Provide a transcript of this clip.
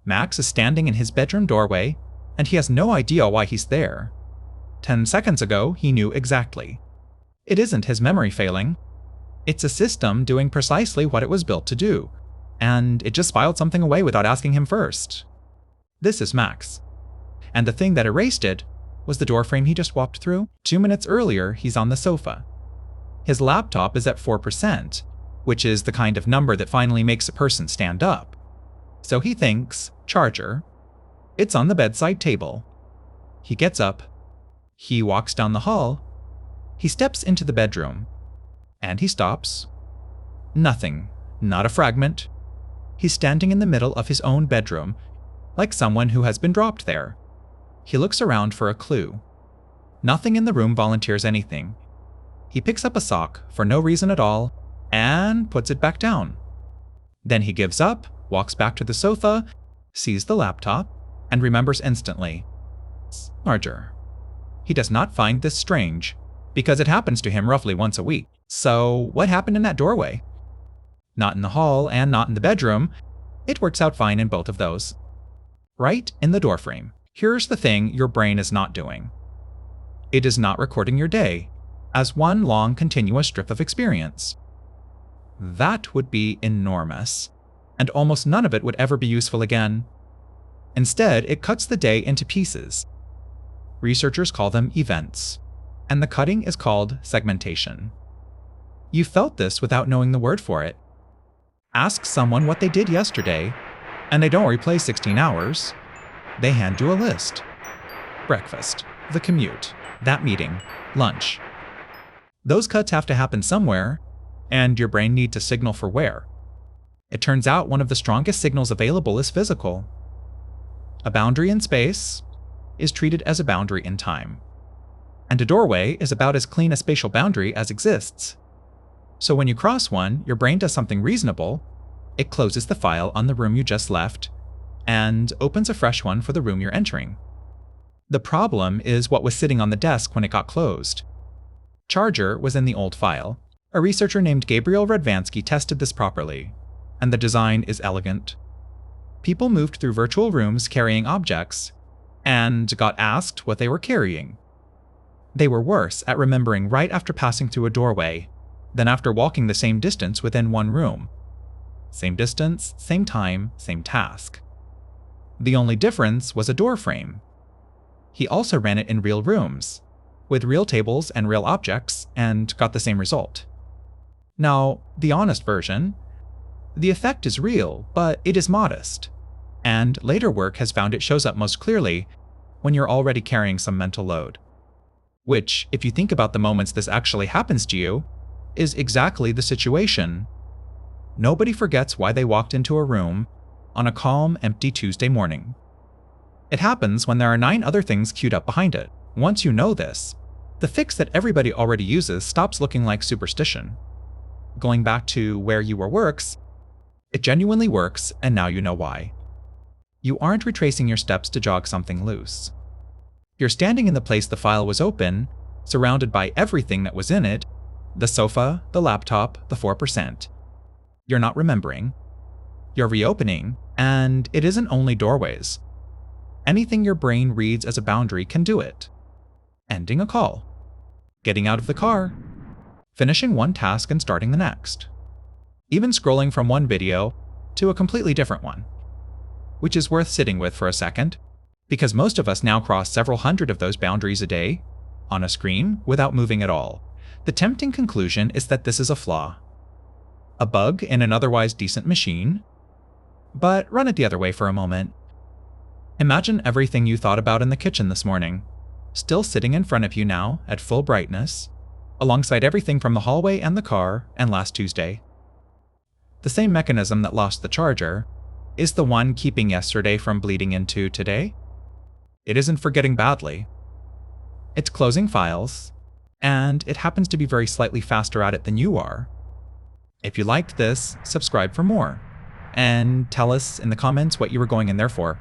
Max is standing in his bedroom doorway, and he has no idea why he's there. 10 seconds ago, he knew exactly. It isn't his memory failing. It's a system doing precisely what it was built to do, and it just filed something away without asking him first. This is Max. And the thing that erased it was the doorframe he just walked through. 2 minutes earlier, he's on the sofa. His laptop is at 4%, which is the kind of number that finally makes a person stand up. So he thinks, charger. It's on the bedside table. He gets up. He walks down the hall. He steps into the bedroom. And he stops. Nothing. Not a fragment. He's standing in the middle of his own bedroom, like someone who has been dropped there. He looks around for a clue. Nothing in the room volunteers anything. He picks up a sock for no reason at all and puts it back down. Then he gives up, walks back to the sofa, sees the laptop, and remembers instantly. Charger. He does not find this strange, because it happens to him roughly once a week. So what happened in that doorway? Not in the hall and not in the bedroom. It works out fine in both of those. Right in the doorframe. Here's the thing your brain is not doing. It is not recording your day as one long continuous strip of experience. That would be enormous, and almost none of it would ever be useful again. Instead, it cuts the day into pieces. Researchers call them events, and the cutting is called segmentation. You felt this without knowing the word for it. Ask someone what they did yesterday, and they don't replay 16 hours. They hand you a list. Breakfast, the commute, that meeting, lunch. Those cuts have to happen somewhere, and your brain needs a signal for where. It turns out one of the strongest signals available is physical. A boundary in space is treated as a boundary in time. And a doorway is about as clean a spatial boundary as exists. So when you cross one, your brain does something reasonable. It closes the file on the room you just left and opens a fresh one for the room you're entering. The problem is what was sitting on the desk when it got closed. Charger was in the old file. A researcher named Gabriel Radvansky tested this properly, and the design is elegant. People moved through virtual rooms carrying objects and got asked what they were carrying. They were worse at remembering right after passing through a doorway than after walking the same distance within one room. Same distance, same time, same task. The only difference was a door frame. He also ran it in real rooms, with real tables and real objects, and got the same result. Now, the honest version, the effect is real, but it is modest, and later work has found it shows up most clearly when you're already carrying some mental load. Which, if you think about the moments this actually happens to you, is exactly the situation. Nobody forgets why they walked into a room on a calm, empty Tuesday morning. It happens when there are 9 other things queued up behind it. Once you know this, the fix that everybody already uses stops looking like superstition. Going back to where you were works, it genuinely works, and now you know why. You aren't retracing your steps to jog something loose. You're standing in the place the file was open, surrounded by everything that was in it, the sofa, the laptop, the 4%. You're not remembering. You're reopening, and it isn't only doorways. Anything your brain reads as a boundary can do it. Ending a call. Getting out of the car. Finishing one task and starting the next. Even scrolling from one video to a completely different one. Which is worth sitting with for a second, because most of us now cross several hundred of those boundaries a day, on a screen, without moving at all. The tempting conclusion is that this is a flaw. A bug in an otherwise decent machine. But run it the other way for a moment. Imagine everything you thought about in the kitchen this morning, still sitting in front of you now at full brightness, alongside everything from the hallway and the car and last Tuesday. The same mechanism that lost the charger is the one keeping yesterday from bleeding into today. It isn't forgetting badly. It's closing files, and it happens to be very slightly faster at it than you are. If you liked this, subscribe for more, and tell us in the comments what you were going in there for.